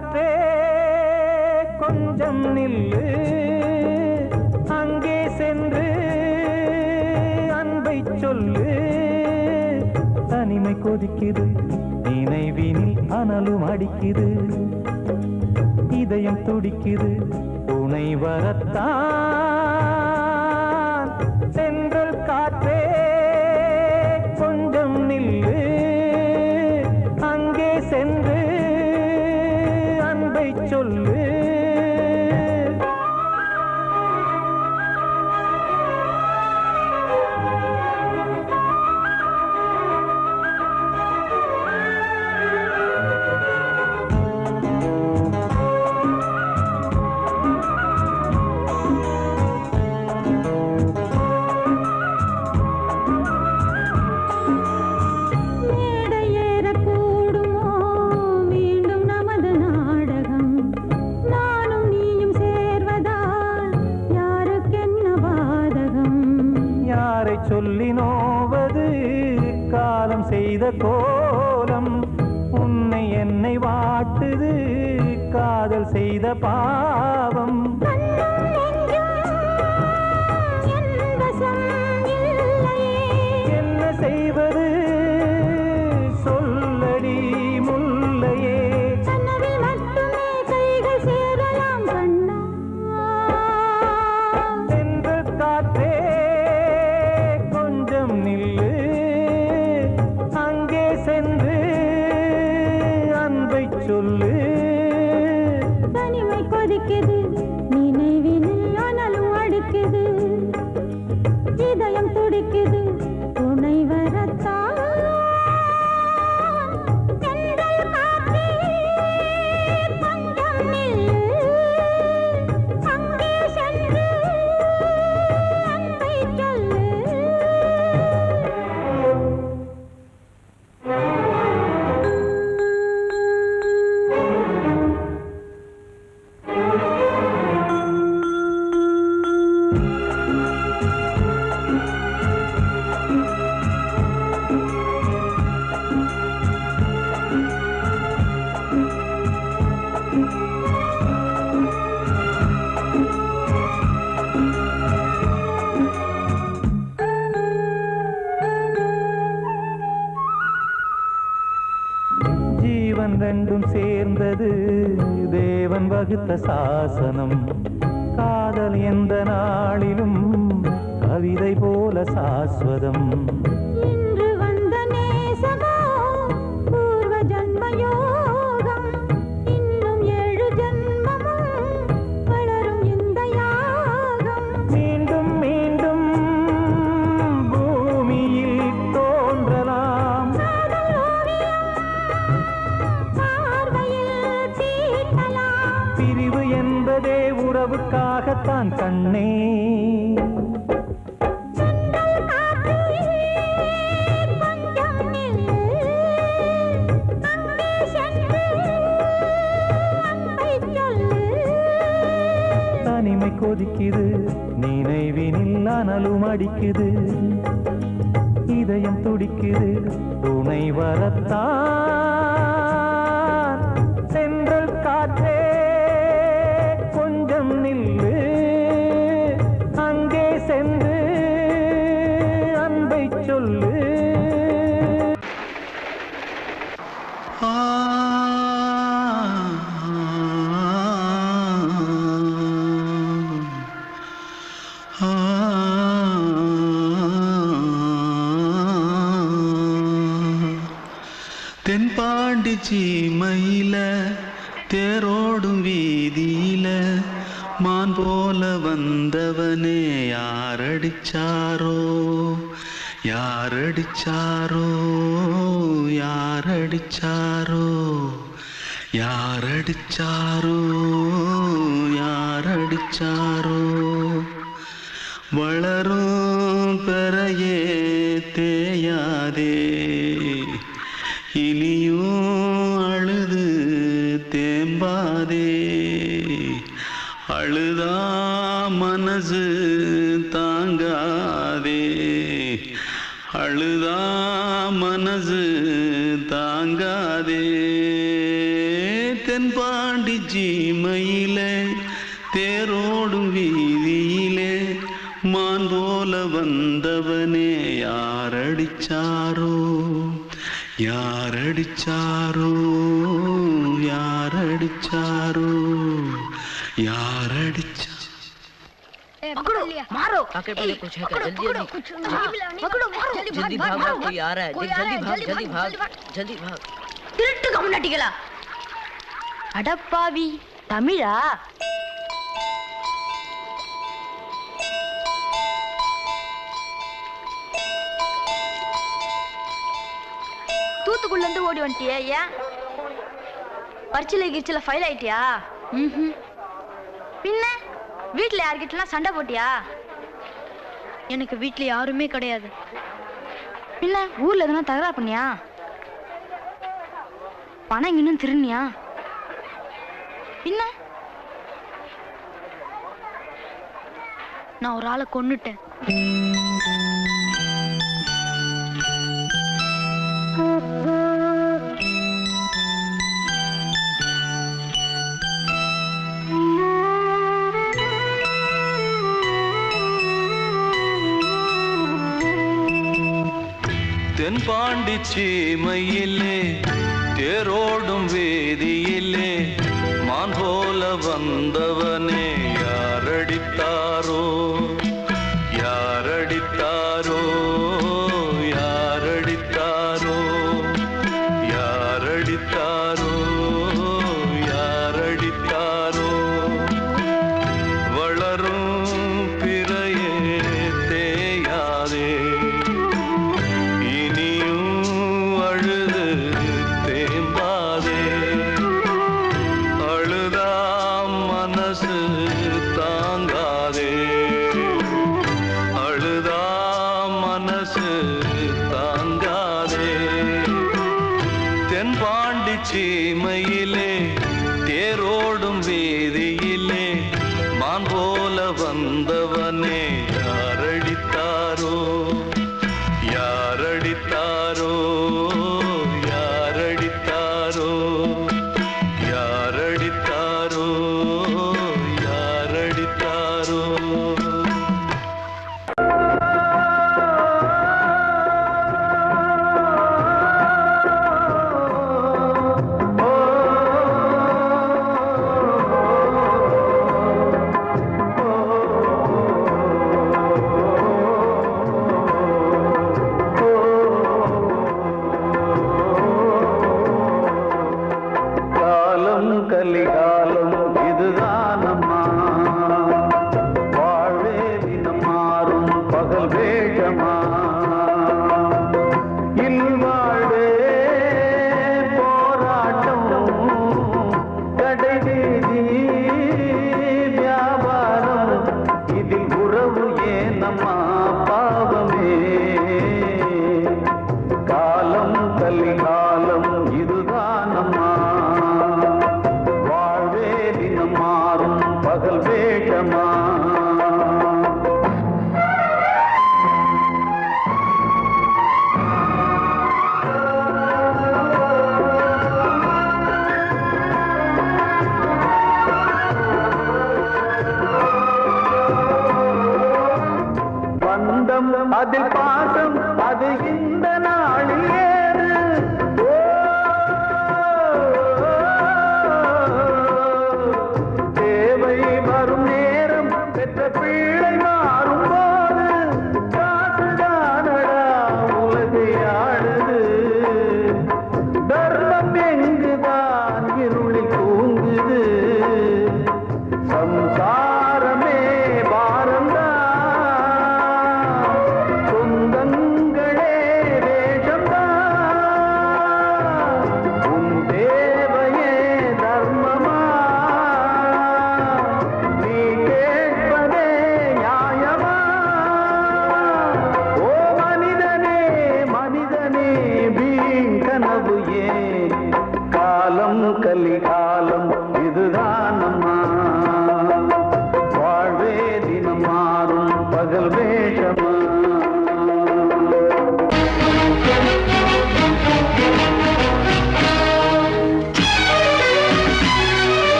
காற்றே கொஞ்சம் நில்லு, அங்கே சென்று அன்பை சொல்லு. தனிமை கொதிக்குது, நினைவினில் அனலும் அடிக்குது, இதயம் துடிக்குது துணை வரத்தான். சென்றல் காற்றே கொஞ்சம் நில்லு, அங்கே சென்று அன்பை சொல்லு. சொல்லி நோவது காலம் செய்த கோலம், உன்னை என்னை வாட்டுது காதல் செய்த பாவம். என்ன செய்வது சொல்லடி முல்லையே, சென்ற காற்றே நில்லு, அங்கே சென்று அன்பை சொல்லு. தனிமை கொதிக்குது, நினைவினில் அனலும் அடிக்குது, இதயம் துடிக்குது துணை வரத்தான். சென்றல் காற்றே கொஞ்சம் நில்லு, அங்கே சென்று அன்பை சொல்லு. ஜீவன் ரெண்டும் சேர்ந்தது தேவன் வகுத்த சாசனம். காதல் எந்த நாளிலும் கவிதை போல சாஸ்வதம். இன்று வந்த நேசமோ பூர்வ ஜன்ம யோகம், இன்னும் 7 ஜன்மமும் வளரும் இந்த யாகம். மீண்டும் மீண்டும் பூமியில் தோன்றலாம், பிரிவு என்பதே உறவுக்காகத்தான் கண்ணே. தனிமை கொதிக்குது, நினைவினில் அனலும் அடிக்குது, இதயம் துடிக்குது துணை வரத்தான். சென்றல் காற்றே கொஞ்சம் நில்லு, அங்கே சென்று அன்பை சொல்லு. தென்பாண்டி சீமையில தேரோடும் வீதியில மான் போல வந்தவனே யாரடிச்சாரோ யாரடிச்சாரோ யாரடிச்சாரோ யாரடிச்சாரோ யாரடிச்சாரோ. வளரும் பெறையே தேயாதே, இனியும் அழுது தேம்பாதே. அழுதா மனசு தாங்காதே, அழுதா மனசு தாங்காதே. தென் தென்பாண்டி ஜீமையிலே தேரோடும் வீதியிலே மான் போல வந்தவனே யாரடிச்சாரோ யாரடிச்சாரோ யாரடிச்சாரோ யாரடிச்சா पकड़ो मारो आके पहले कुछ है क्या जल्दी जल्दी पकड़ो मारो जल्दी भाग भाग कोई आ रहा है जल्दी भाग जल्दी भाग திருட்டு கம்னாட்டிகளா அடப்பாவி தமிழா தூத்துக்குள்ள இருந்து ஓடி வந்துட்டியா ஏன் பரிச்சையில கிரிச்சில ஃபைல் ஆயிட்டியா பின்ன வீட்ல யார்கிட்டலாம் சண்டை போட்டியா எனக்கு வீட்ல யாருமே கிடையாது பின்ன ஊர்ல எதுனா தகராறு பண்ணியா பணம் இன்னும் திருநியா பின்ன நான் ஒரு ஆளை கொன்னுட்டேன் தென்பாண்டி சீமையிலே தேரோடும் வேதியிலே மான் போல வந்தவனே யாரடித்தாரோ யாரடித்தாரோ யாரடித்தாரோ யாரடித்தாரோ யாரடித்தாரோ வளரும் பிறையே தேயாதே சீமையிலே தேரோடும் வேதியிலே மான் போல வந்தவனே யாரடித்தாரோ யாரடித்தாரோ யாரடித்தாரோ யாரடித்தாரோ யாரடித்தாரோ கலிகாலம் இதுதானம்மா வாழ்வே தினம் மாறும் பகல் வேஷமா இல்வாழ்வே போராட்டம் கடைவீதி வியாபாரம் இதில் உறவு ஏனம்மா பாவமே காலம் கலிகாலம் இதுதானம்மா மாறும் பகல் வேஷமா பந்தம் அதில் பாசம் அது இந்த நாளில் ஏறு பிள்ளை மாறும் போது காசுதானடா உலகை ஆடுது தர்மம் எங்குதான் இருளில் தூங்குது சம்சாரமே பாரம்தான் சொந்தங்களே வேஷம்தான் உன் தேவையே தர்மமா கலிகாலம் இதுதானம்மா வாழ்வே தினம் மாறும் பகல் வேஷமா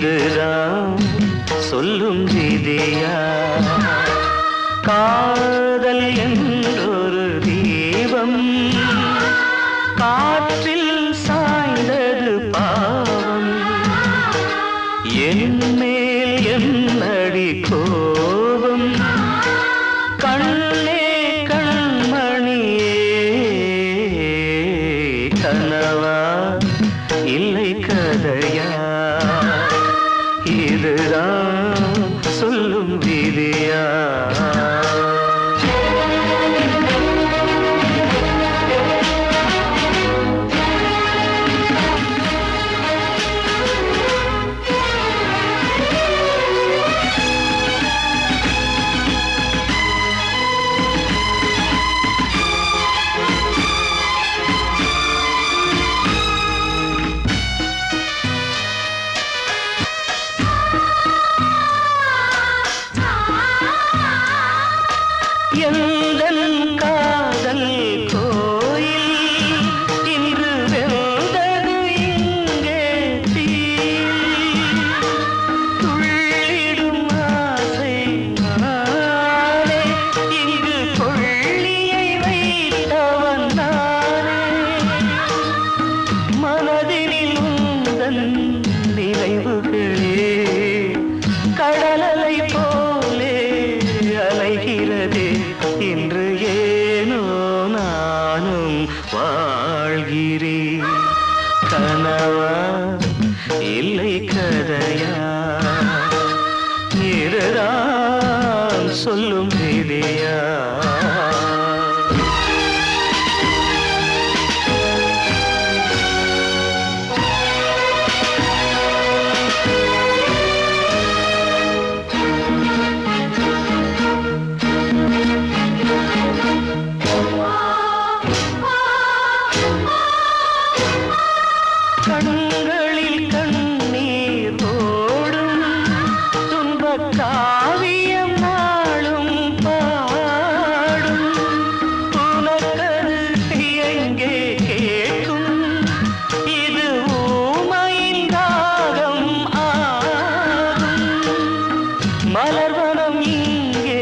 இதுதான் சொல்லும் விதியா காதல் என்றொரு தீபம் காற்றில் சாய்ந்தது பாவம் என் மேல் என்னடி கோபம் கண்ணே கண்மணியே கனவா இல்லை கதையா இதுதான் சொல்லும் விதியா எந்தன் காதல் கோயில் இன்று வெந்தது இங்கே தீ துள்ளிடும் ஆசை நானே இங்கு கொள்ளியை வைத்தவன் நானே மனதினில் உந்தன் நினைவுகளே கடலலை போலே அலைகிறதே இன்று ஏனோ நானும் வாழ்கிறேன் கனவா இல்லை கதையா இதுதான் சொல்லும் விதியா கண்களில் கண்ணீர் ஓடும் துன்பக் காவியம் நாளும் பாடும் உனக்கது எங்கே கேட்கும் இது ஊமையின் ராகம் ஆகும் மலர்வனம் இங்கே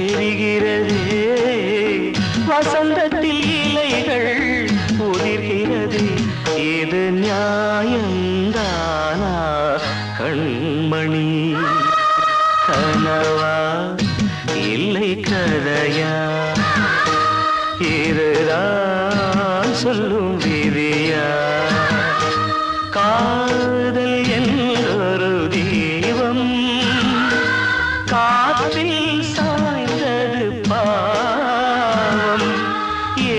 எரிகிறதே வசந்தத்தில் இலைகள் உதிர்கிறது இது நியாயந்தானா கண்மணி கனவா இல்லை கதையா இதுதான் சொல்லும் விதியா காதல் என்றொரு தீபம் காற்றில் சாய்ந்தது பாவம்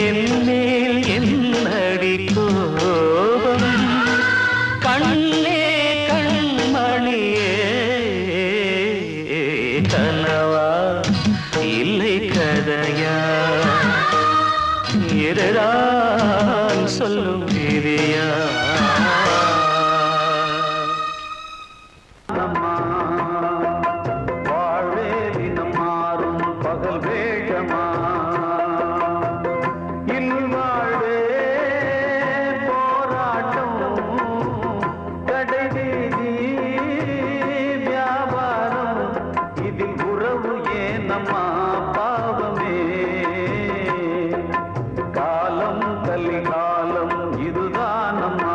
என் மேல் என்னடி கோபம் கண்ணே கண்மணியே கனவா இல்லை கதையா இதுதான் சொல்லும் விதியா வாழ்வே தினம் மாறும் பகல் வேகமா இல்வாழ்வே போராட்டம் கடைவீதி வியாபாரம் இதில் உறவு ஏனம்மா பாவமே காலம் கலிகாலம் இதுதானம்மா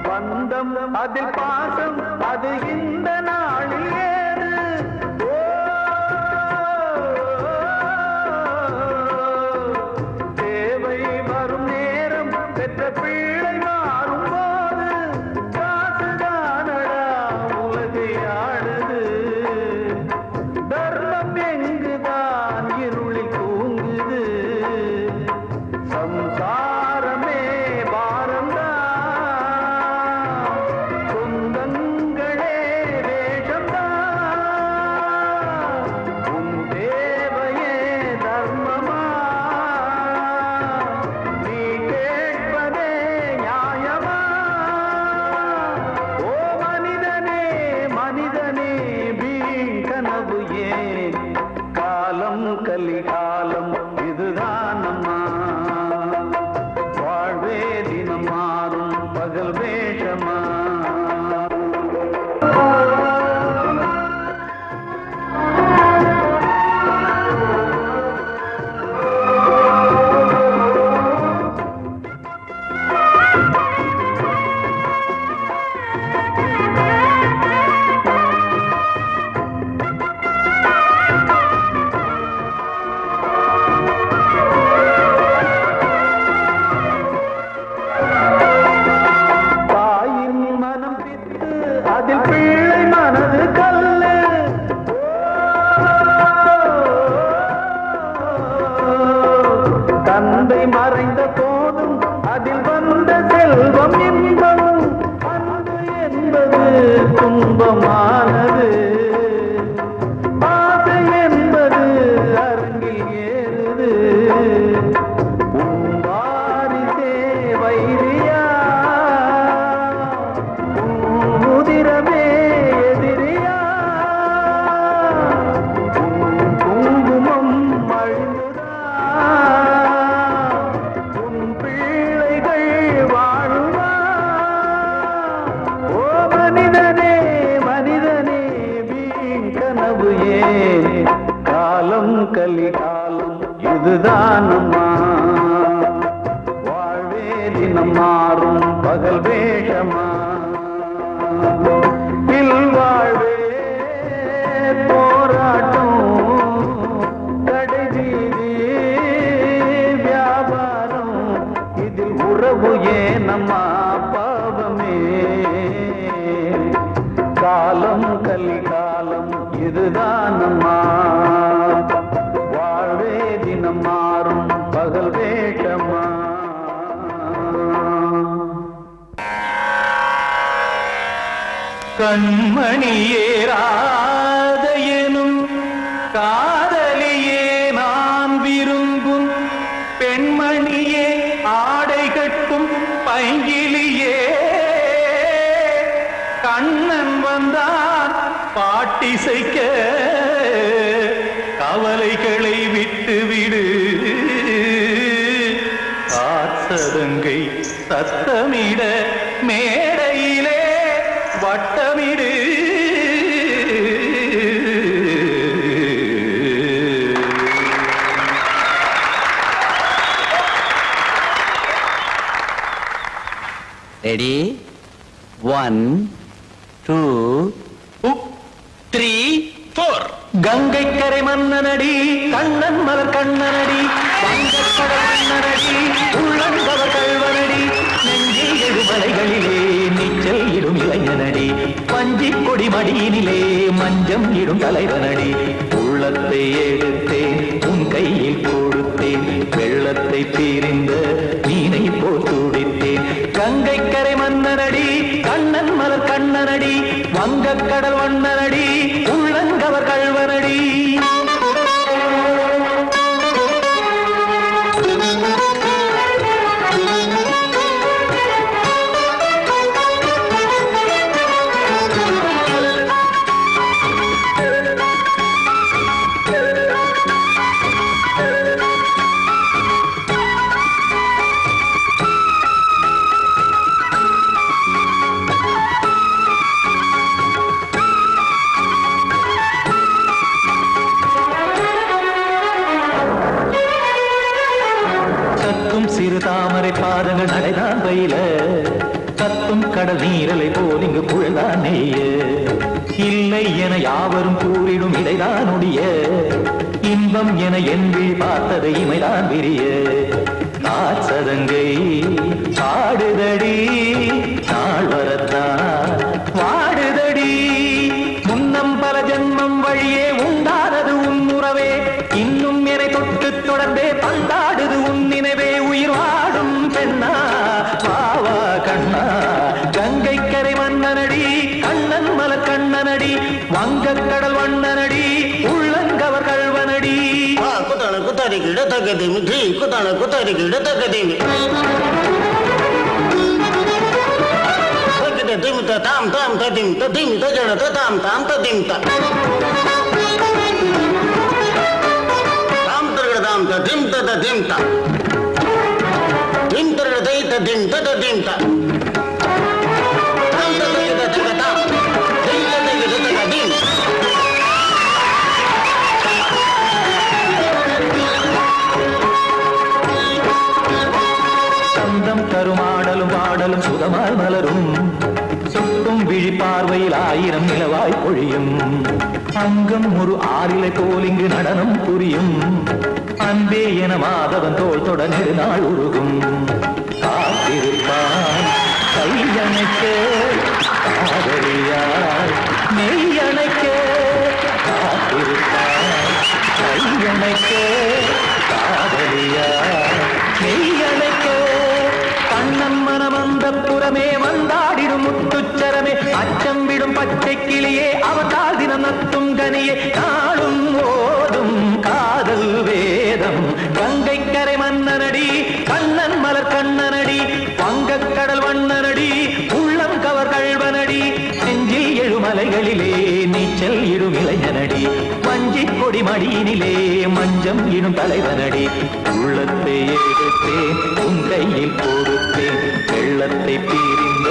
பந்தம் அதில் பாசம் அது இந்த நாளில் ஏது தேவை வரும் நேரம் பெற்ற பிள்ளை மாறும் போது காசுதானடா உலகை ஆடுது தர்மம் எங்குதான் இருளில் தூங்குது சம்சாரமே பார பகல் வேஷமா தந்தை மறைந்த போதும் அதில் வந்த செல்வம் இன்பம் அன்பு என்பது துன்பமானது ஆசை என்பது அரங்கில் ஏறுது வாரிசே வைரியா முதிரமே எதிரியா குங்குமம் அழுதா காலம் கலிகாலம் இதுதானம்மா வாழ்வே தினம் மாறும் பகல் வேஷமா இல்வாழ்வே போராட்டம் கடைவீதி வியாபாரம் இதில் உறவு ஏனம்மா பாவமே காலம் கலிகாலம் இதுதானம்மா வாழ்வே தினம் மாறும் பகல் வேஷமா கண்மணியேராத எனும் காதலியே நான் விரும்பும் பெண்மணியே ஆடை கட்டும் பைங்கிலியே கண்ணன் வந்தான் பாட்டிசைக்க கவலைகளை விட்டுவிடு காசதங்கை சத்தமிட மேடையிலே வட்டமிடு ரெடி 1 2 3 4 கங்கை கரை மன்னனடி கண்ணன் மலர் கண்ணனடி வங்கக்கடல் மன்னனடி உள்ளங்கவர் கல்வனடி நெஞ்சில் எழுமலைகளிலே நீச்சல் இடும் இளைஞனடி பஞ்சி கொடி மடியினிலே மஞ்சம் இடும் தலைவனடி உள்ளத்தை எடுத்தேன் உன் கையில் கொடுத்தேன் வெள்ளத்தை பிரிந்த மீனை போல் துடித்தேன் கங்கை கரை மன்னனடி கண்ணன் மலர் கண்ணனடி வங்கக்கடல் வண்ணனடி உள்ளங்கவர் கல்வனடி சிறு தாமரை பாதங்கள் நடைதான் பயில கத்தும் கடல் நீரலை போல் இங்கு குழல்தான் நெய்ய இல்லை என யாவரும் கூறிடும் இடைதான் உடைய இன்பம் என என்பி பார்த்ததை இமைதான் விரிய காசதங்கை பாடுதடி நாள் வரத்தான் வாடுதடி முன்னம் பல ஜென்மம் வழியே உண்டானது உன் உறவே இன்னும் என்னை தொட்டு தொடர்ந்தே பந்தாடுது உன் நினைவே உயிர் வாடும் பெண்ணா பாவா கண்ணா கங்கை கரை மன்னனடி கண்ணன் மலர் கண்ணனடி வங்கக்கடல் வண்ணனடி உள்ளங்கவர் கல்வனடி குத்தான குத்தாரி கிட தகதிமி ட்ரீ குத்தான குத்தாரி கிட தகதிமி திமித தாம் தாம் ததிம் ததிம் தஜன தாம் தாம் ததிம் தாம் தரகட தாம் ததிம் ததிம் தாம் திம் தரகட தை ததிம் ததிம் தாம் கடலும் சுதமால் மலரும் சொட்டும் விழி பார்வையில் 1000 நிலவாய் பொழியும் அங்கம் ஒரு ஆறிலை போல் இங்கு நடனம் புரியும் அன்பே என மாதவன் தோள் தொட நெடுநாள் உருகும் காத்திருப்பான் கையணைக்க காதலியார் மெய்யணைக்க காத்திருப்பான் கையணைக்க காதலியார் மெய்யணைக்க கண்ணன் மனம் அந்த புறமே வந்தாடிடும் முத்துச்சரமே அச்சம் விடும் பச்சை கிளியே அவதால் தினம் நத்தும் கனியே நாளும் ஓடும் காதல் வேதம் கங்கை கரை மன்னனடி கண்ணன் மலர் கண்ணனடி வங்கக் கடல் வண்ணனடி உள்ளம் கவர் கழ்வனடி நெஞ்சில் எழுமலைகளிலே நீச்சல் இடும் இளைஞனடி வஞ்சி கொடி மடியினிலே மஞ்சம் இடும் தலைவனடி உள்ளத்தை எடுத்தேன் உன் கையில் கொடுத்தேன் வெள்ளத்தை பீரிந்த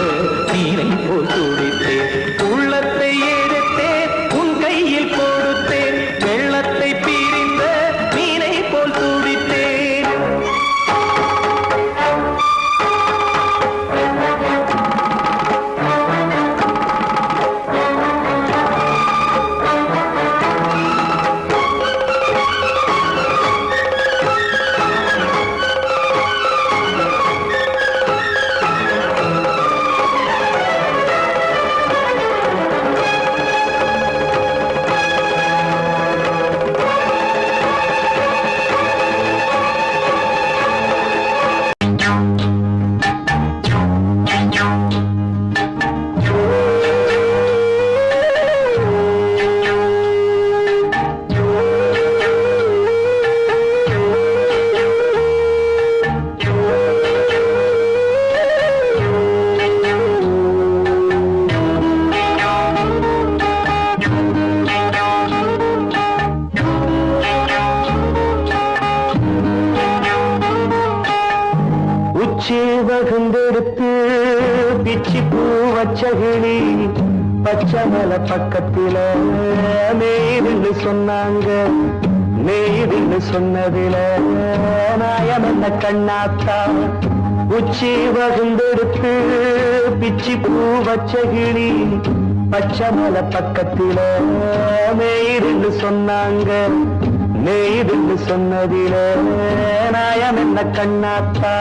நீரை போல் துடித்தேன் உள்ளத்தை எடுத்தேன் உன் கையில் கொடுத்தேன் வெள்ளத்தை பீரிந்த நீரை போல் துடித்தேன் வகுந்தெடுத்து பிச்சி பூ வச்சகிளி பச்சமல பக்கத்தில மேய்துன்னு சொன்னாங்க மேய்துன்னு சொன்னதில நாயம் என்ன கண்ணாத்தா உச்சி வகுந்தெடுத்து பிச்சி பூ வச்சகிளி பச்சமல பக்கத்தில மேய்துன்னு சொன்னாங்க மேய்துன்னு சொன்னதில நாயம் என்ன கண்ணாத்தா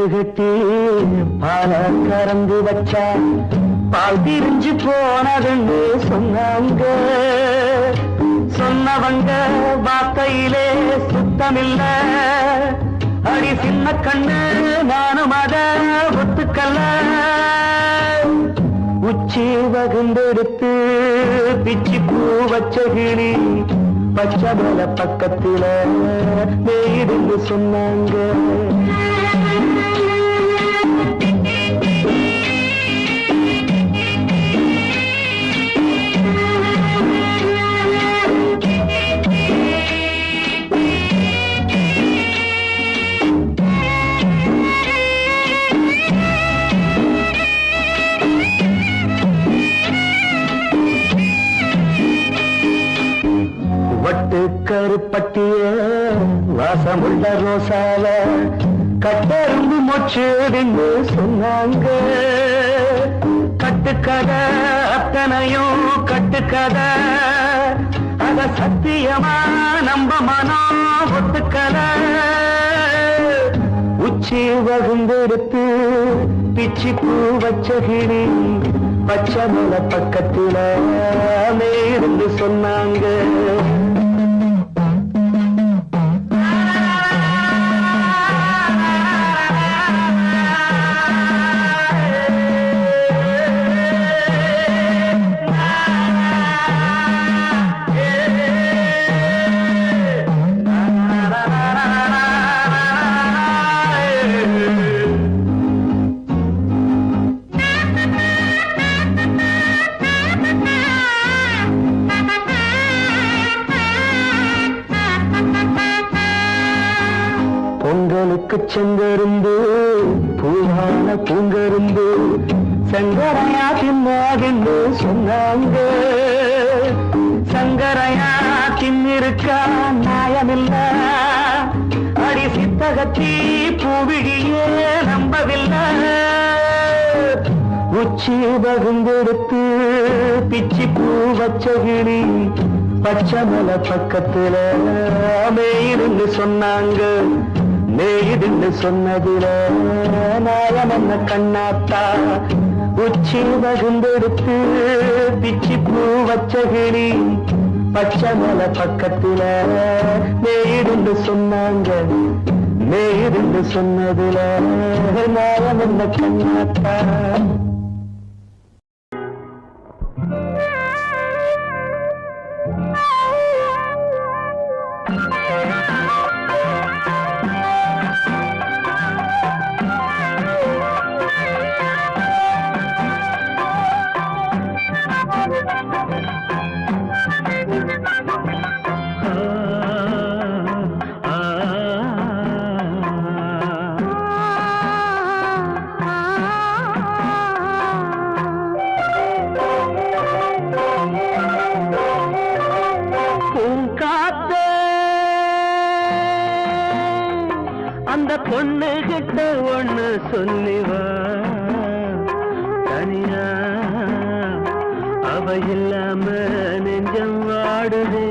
கட்டி பால கறந்து வச்சா பால் திரிஞ்சு போனதுன்னு சொன்னாங்க சொன்னவங்க வார்த்தையிலே சுத்தமில்ல அடி சின்ன கண்ணு நானும் அத ஒத்துக்கல்ல உச்சி வகுந்தெடுத்து பிச்சி பூ வச்ச கிளி பச்சமல பக்கத்தில மேயிருந்து சொன்னாங்க வட்டு கருப்பட்டிய வாசமுள்ள ரோசால கட்டெரும்பு மொச்சுடுன்னு சொன்னாங்க கட்டுக்கதை அத்தனையும் கட்டுக்கதை அத சத்தியமா நம்ப மனம் ஒத்துக்கதை உச்சி வகுந்தெடுத்து பிச்சி பூ வச்ச கிளி பச்சமல பக்கத்தில மேருந்து சொன்னாங்க நாக்கு செங்கருந்து பூவான பூங்கருந்து சங்கரையா தின்னாகின்னு சொன்னாங்க. சங்கரையா தின்னிருக்கா நியாயமில்ல, அடி சித்தகத்தி பூவிழியே நம்பவில்லை. உச்சி பகுந்தெடுத்து பிச்சி பூ வச்ச கிளி பச்சை மலை பக்கத்துல மேயிருந்து சொன்னாங்க. மேயிருந்து சொன்னதுல நாயம் என்ன கண்ணாத்தா. உச்சி பகுந்தெடுத்து பிச்சி பூ வச்ச கிளி பச்சை மலை பக்கத்துல மேயிருந்து சொன்னாங்க. மேயிருந்து சொன்னதுல நாயம் என்ன கண்ணாத்தா. அந்த பொண்ணு கிட்ட ஒண்ணு சொல்லிவா, தனியா அவ இல்லாம நெஞ்சம் வாடுதே.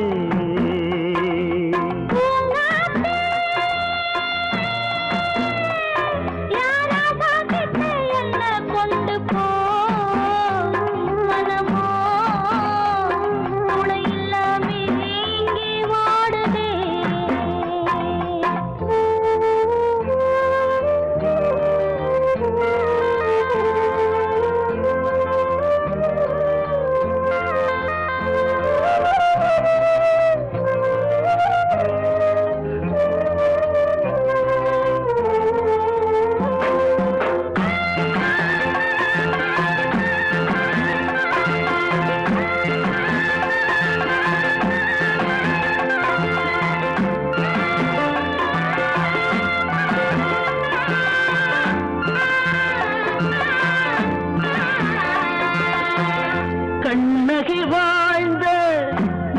கண்ணகி வாழ்ந்த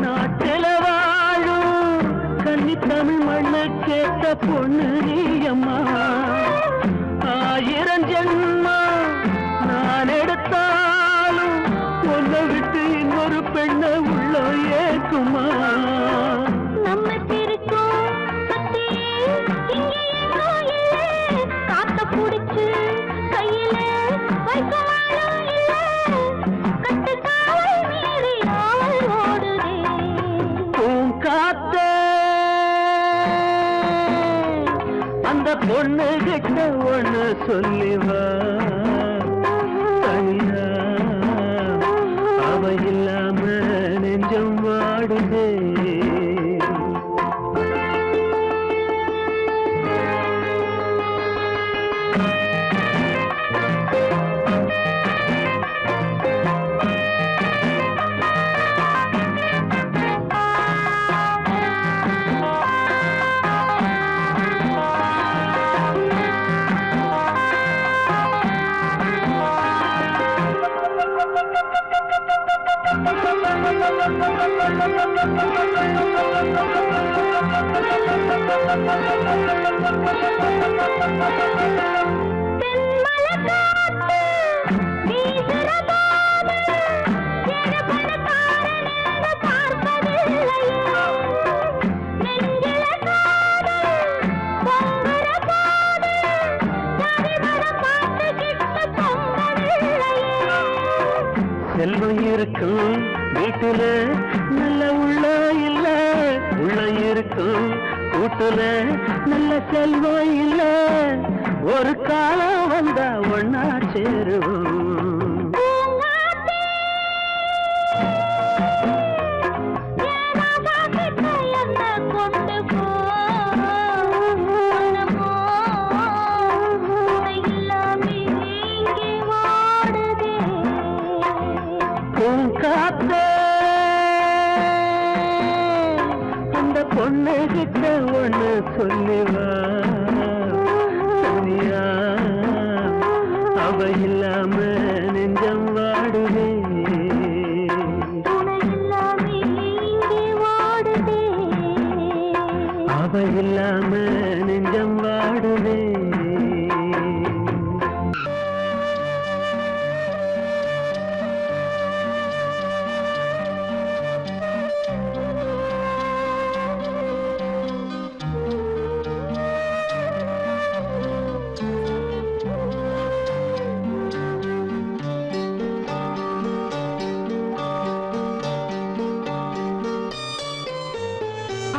நாட்டில வாழும் கன்னி தமிழ் மண்ணு கேட்ட பொண்ணு நீயம்மா. 1000 ஜென்மா நான் எடுத்தாலும் ஒன்ன விட்டு இன்னொரு பெண்ணை உள்ள ஏக்குமா. நம்ம திருக்கும் காத்த புடிச்சு கையில வைக்கவாலும் இல்லை. அந்த பொண்ணு கிட்ட ஒண்ணு சொல்லிவா, தனியா அவ இல்லாம நெஞ்சம் வாடுதே. செல்வம் இருக்கும் வீட்டுல நல்ல உள்ள இல்ல, உள்ள இருக்கும் கூட்டுல நல்ல செல்வம் இல்ல. ஒரு காலம் வந்தா ஒன்னா சேருவோம். அந்த பொண்ணு கிட்ட ஒண்ணு சொல்லிவா, பாதியா அவ இல்லாம நெஞ்சம் வாடுதே துணை இல்லாமே இங்கே வாடுதே அவ இல்லாம நெஞ்சம் வாடுதே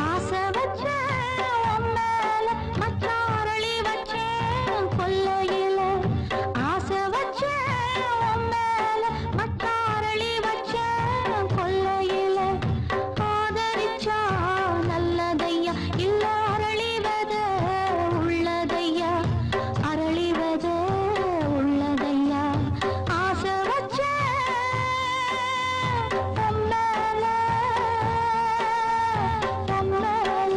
ஆசை வச்ச உன் மேல மச்சான் அரளி வச்சேன் கொல்லையில ஆசை வச்ச உன் மேல மச்சான் அரளி வச்சேன் கொல்லையில ஆதரிச்சா நல்லதையா இல்ல அரளிவத உள்ளதையா அரளிவத உள்ளதையா ஆசை வச்ச உன் மேல உன் மேல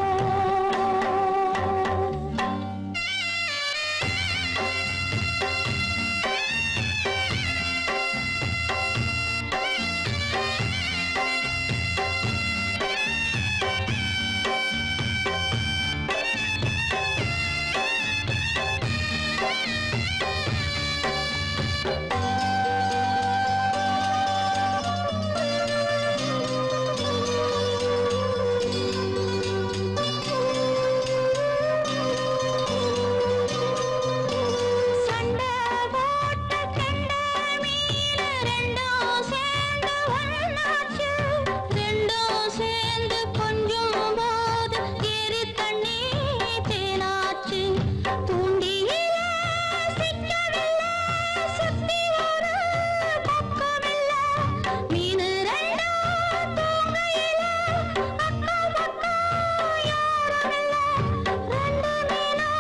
சண்டை போட்ட கெண்ட மீன் ரெண்டும் சேர்ந்து ஒண்ணாச்சு ரெண்டும் சேர்ந்து கொஞ்சம் போது ஏரி தண்ணி தேனாச்சு தூண்டியில சிக்கவில்லை சுத்தி ஒரு பக்கமில்லை மீன் ரெண்டும் தூங்கையில அக்கம் பக்கம் யாருமில்லை ரெண்டு மீனும்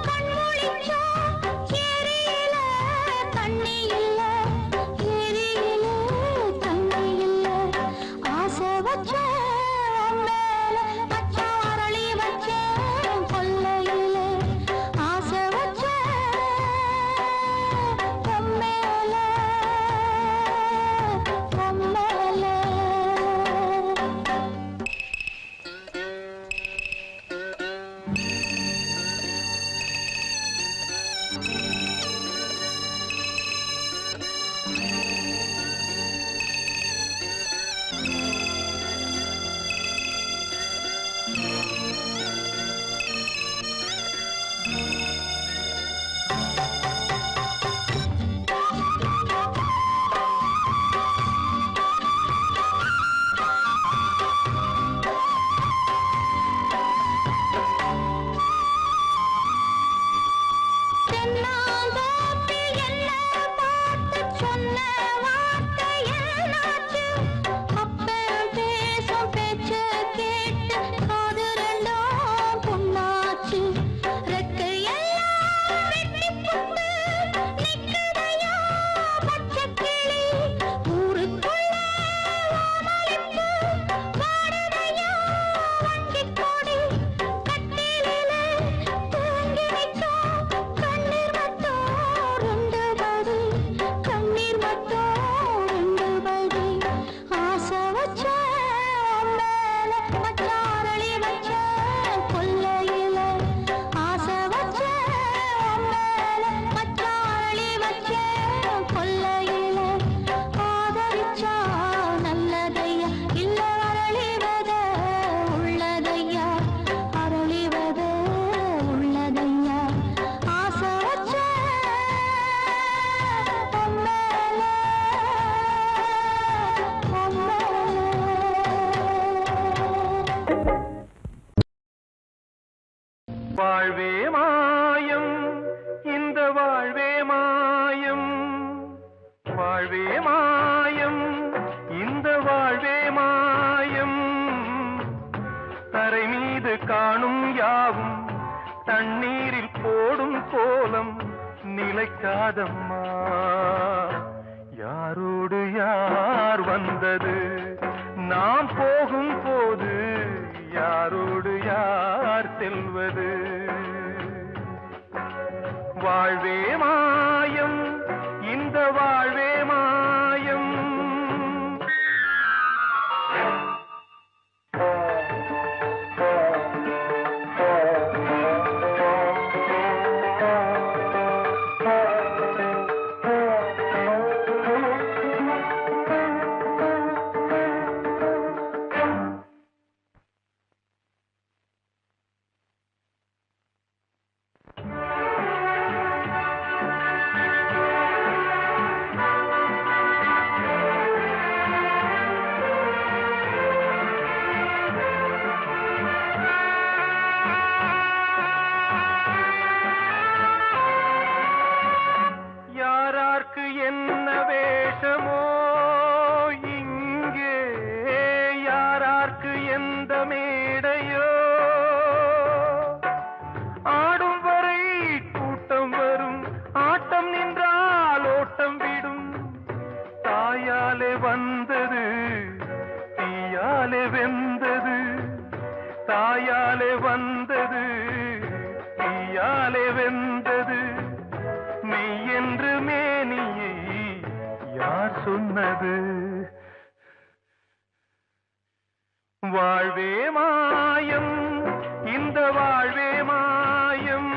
கண் முழிச்சோம் ஏரியில தண்ணி இல்ல ஏரியில தண்ணி இல்ல ஆசை வச்ச உன் மேல மச்சான் அரளி வச்சேன் கொல்லையில ஆசை வச்ச உன் மேல உன் மேல தென்னாந்தோப்பில் என்ன பார்த்து சொன்ன வார்த்தை என்னாச்சு அப்பன் பேசும் பேச்ச கேட்டு காது ரெண்டும் புண்ணாச்சு ரெக்கையெல்லாம் வெட்டி புட்டு நிக்குதையா பச்சை கிளி ஊருக்குள்ள வாமளிப்பு வாடுதையா வண்டிக் கொடி கட்டிலிலே தூங்கி நிற்கும் கண்ணீர் மட்டும் ரெண்டு படி கண்ணீர் மட்டும் ரெண்டு படி ஆசை வச்ச உன் மேல மச்சான் அரளி வச்ச கொல்லையில ஆசை வச்ச உன் மேல மச்சான் அரளி வச்ச கொல்லையில ஆதரிச்சா நல்லதையா இல்ல அரளிவத உள்ளதையா அரளிவத உள்ளதையா ஆசை வச்ச உன் மேல உன் மேல வாழ்வே மாயம் இந்த வாழ்வே மாயம் வாழ்வே மாயம் இந்த வாழ்வே மாயம் தரை மீது காணும் யாவும் தண்ணீரில் போடும் கோலம் நிலைக்காதம்மா யாரோடு யார் வந்தது நாம் போகும் போது யாரோடு யார் செல்வது வாழ்வே மாயம், இந்த வாழ்வே மாயம். யாரார்க்கு என்ன வேஷமோ இங்கே, யாரார்க்கு எந்த மேடையோ, ஆடும் வரை கூட்டம் வரும், ஆட்டம் நின்றால் ஓட்டம் விடும். தாயாலே வந்தது தீயாலே வெந்தது, தாயாலே வந்தது தீயாலே வெந்தது. மெய் என்று மேனியை யார் சொன்னது? வாழ்வே மாயம், இந்த வாழ்வே மாயம்.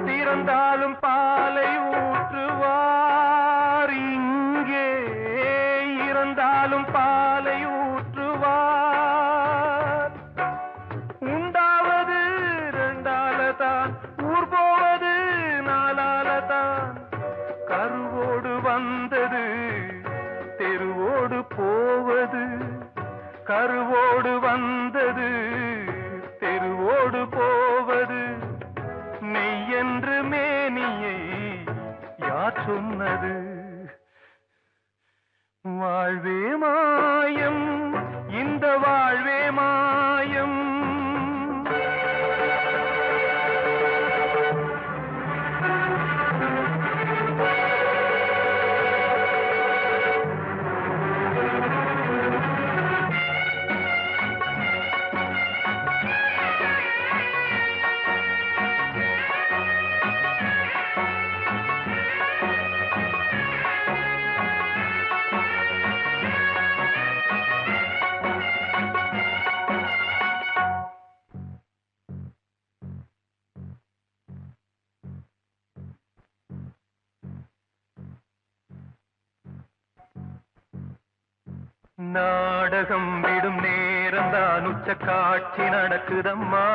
திறந்தாலும் பாலை ஊற்றுவார் இங்கே, இறந்தாலும் பாலை ஊற்றுவார். உண்டாவது ரெண்டாலதான், ஊர் போவது நாலாலதான். கருவோடு வந்தது தெருவோடு போவது, கருவோடு வந்தது தெருவோடு போவது. மெய் என்று மேனியை யார் சொன்னது? வாழ்வே மாயம், இந்த வாழ்வே மாயம். நாடகம் விடும் நேரம் தான், உச்ச காட்சி நடக்குதம்மா.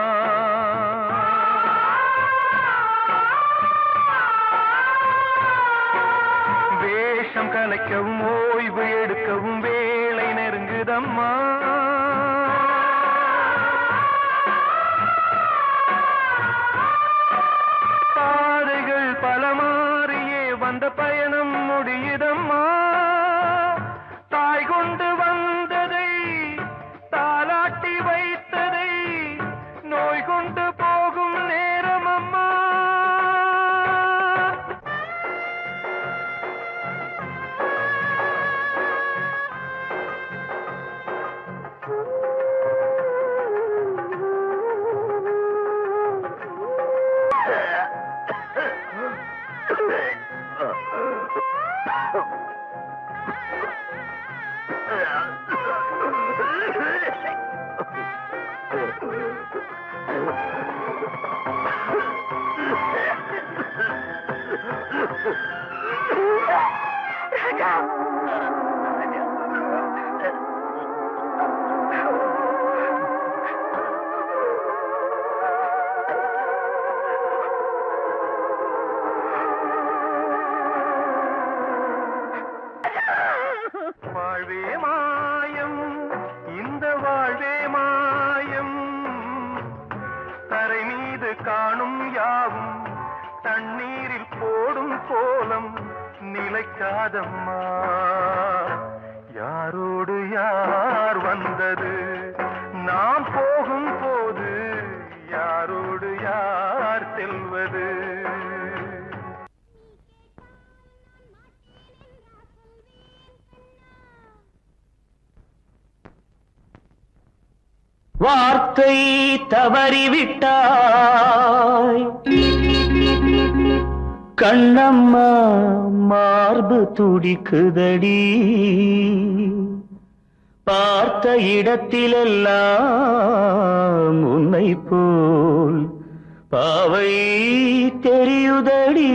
வேஷம் கலைக்கவும் ஓய்வு எடுக்கவும் வேளை நெருங்குதம்மா. பாதைகள் பல மாறியே வந்த பயணம் முடியுதம்மா. தாய் கொண்டு வந்ததை தாலாட்டி வைத்ததை நோய் கொண்டு போகும் நேரம் அம்மா. வாழ்வே மாயம், இந்த வாழ்வே மாயம். கேட்காதம்மா யாரோடு யார் வந்தது நாம் போகும் போது யாரோடு யார் செல்வது வார்த்தை தவறிவிட்டாய் கண்ணம்மா மார்பு துடிக்குதடி பார்த்த இடத்திலெல்லாம் உன்னை போல் பாவை தெரியுதடி.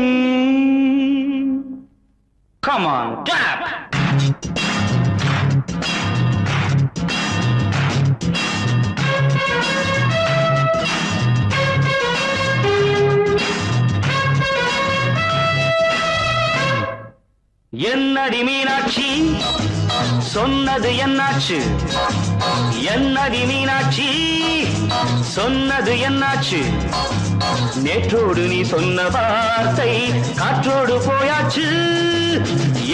Come on, clap! என்னடி மீனாட்சி சொன்னது என்னாச்சு என்னடி மீனாட்சி சொன்னது என்னாச்சு நேற்றோடு நீ சொன்ன வார்த்தை காற்றோடு போயாச்சு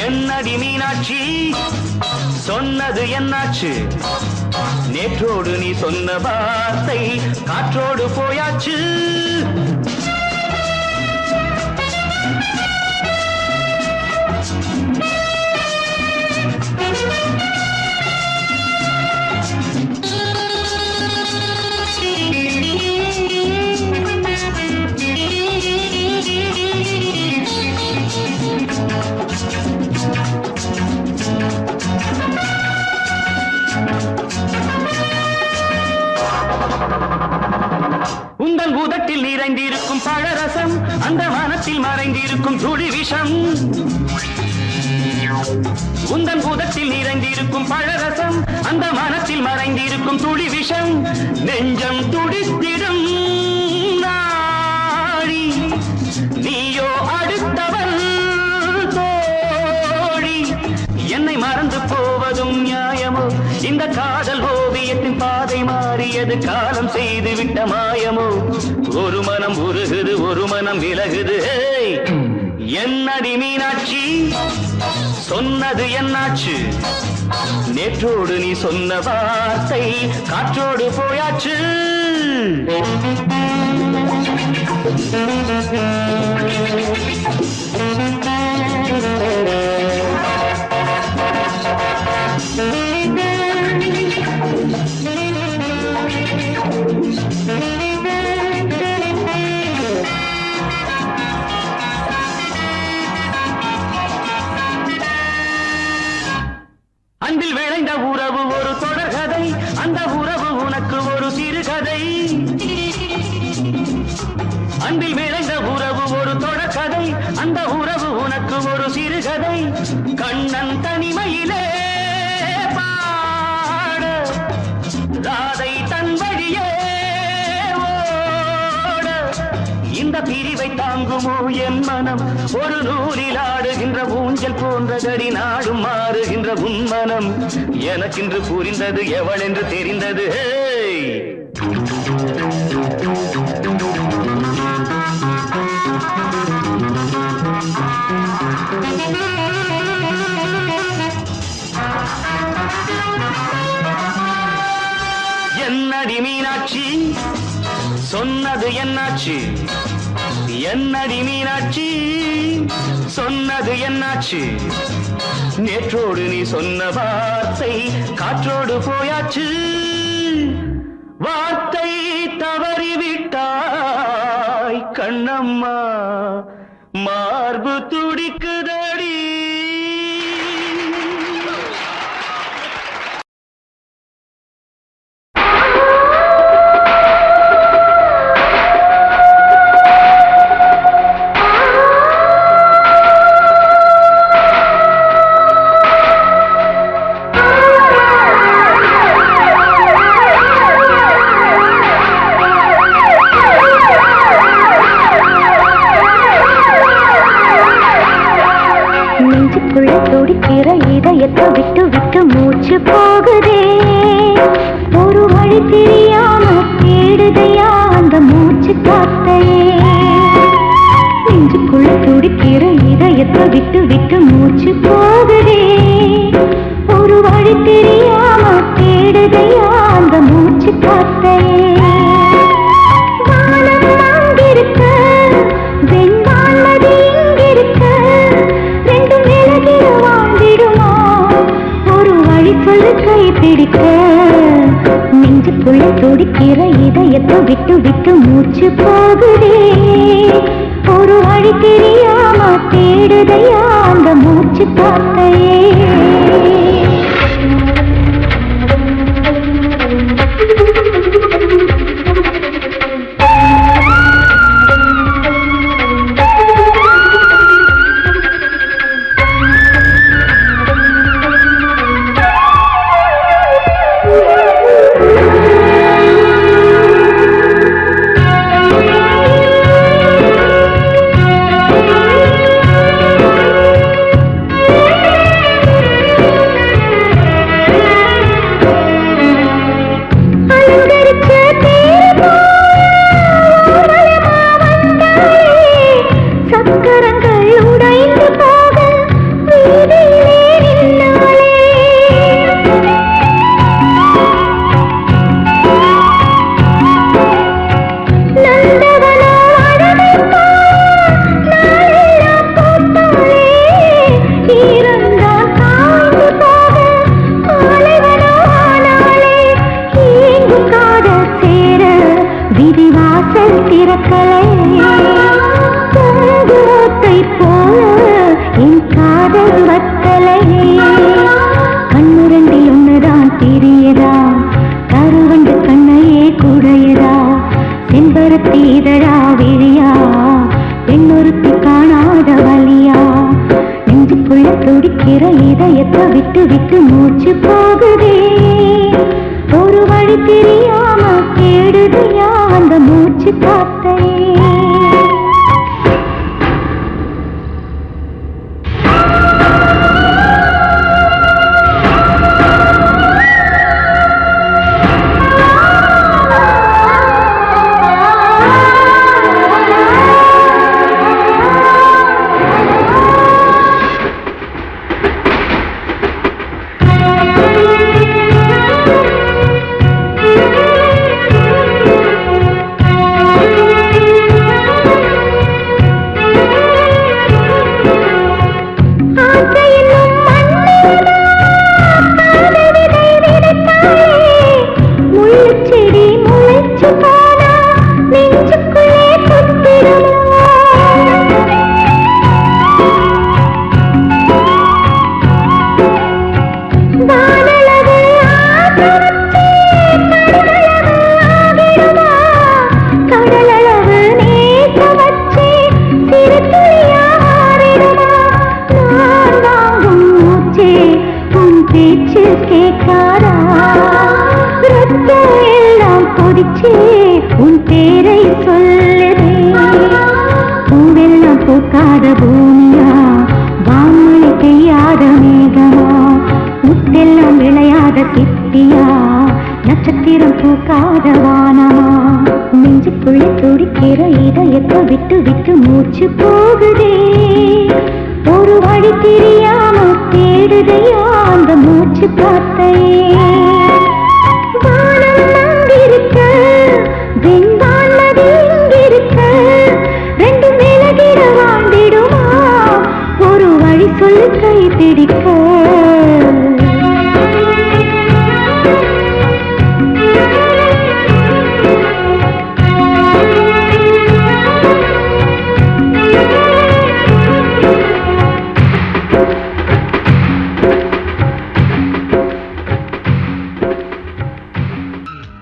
என்னடி மீனாட்சி சொன்னது என்னாச்சு நேற்றோடு நீ சொன்ன வார்த்தை காற்றோடு போயாச்சு உந்தன் பூதத்தில் நிறைந்திருக்கும் பழரசம் அந்த மனத்தில் மறைந்திருக்கும் துளி விஷம் உந்தன் பூதத்தில் நிறைந்திருக்கும் பழரசம் அந்த மனத்தில் மறைந்திருக்கும் துளி விஷம் நெஞ்சம் துடித்திடும் நாடி நீயோ அடுத்தவன் தோழி என்னை மறந்து போவதும் நியாயமோ இந்த காதல் ஓவியத்தின் பாதை மாறியது காலம் செய்து விட்ட மாயமோ ஒரு மனம் உருகுது ஒரு மனம் விலகுது என்னடி மீனாட்சி சொன்னது என்னாச்சு நேற்றோடு நீ சொன்ன வார்த்தை காற்றோடு போயாச்சு அன்பில் விளைந்த உறவு ஒரு தொடர்கதை அந்த உறவு உனக்கு ஒரு சிறுகதை அன்பில் விளைந்த உறவு ஒரு தொடர்கதை அந்த உறவு உனக்கு ஒரு சிறுகதை கண்ணன் தனிமையிலே பாட ராதை தன் வழியே ஓட இந்த பிரிவை தாங்குமோ என் மனம் ஒரு நூலில் ஆடுகின்ற ஊஞ்சல் போன்றதடி நாடும் மாறுகின்ற உன்மனம் எனக்கென்று புரிந்தது எவள் என்று தெரிந்தது என்னடி மீனாட்சி சொன்னது என்னாச்சு என்னடி மீனாட்சி சொன்னது என்னாச்சு நேற்றோடு நீ சொன்ன வார்த்தை காற்றோடு போயாச்சு வார்த்தை தவறிவிட்டாய் கண்ணம்மா மார்பு துடிக்குதடி துடிக்கிற இதயத்தை விட்டு விட்டு மூச்சு போகுதே ஒரு வழி தெரியாம தேடுதையா அந்த மூச்சு காத்தையே நெஞ்சுக்குள்ள துடிக்கிற இதயத்தை விட்டு விட்டு மூச்சு போகுதே ஒரு வழி தெரியாம தேடுதையா அந்த மூச்சு காத்தையே வானம் அங்கிருக்க வெண்வான்மதி இங்கிருக்க ரெண்டு விலகிட வாழ்ந்திடுமா ஒரு வழி சொல்லு கை பிடிக்க நெஞ்சுக்குள்ள துடிக்கிற இதயத்தை விட்டு விட்டு மூச்சு போகுதே ஒரு வழி தெரியாம தேடுதையா அந்த மூச்சு காத்தையே விட்டு விட்டு மூச்சு போகுதே ஒரு வழி தெரியாம தேடுதையா அந்த மூச்சு காத்தையே உன் பேரை சொல்லுதே பூவெல்லாம் பூக்காத பூமியா வான்மொழி பெய்யாத மேகமா முத்தெல்லாம் விளையாத சித்தியா நட்சத்திரம் பூக்காத வானமா நெஞ்சுக்குள்ள துடிக்கிற இதயத்தை விட்டு விட்டு மூச்சு போகுதே ஒரு வழி தெரியாம தேடுதையா அந்த மூச்சு காத்தையே வெண்வான்மதி இங்கிருக்க ரெண்டு விலகிட வாழ்ந்திடுமா ஒரு வழி சொல்லு கை பிடிக்க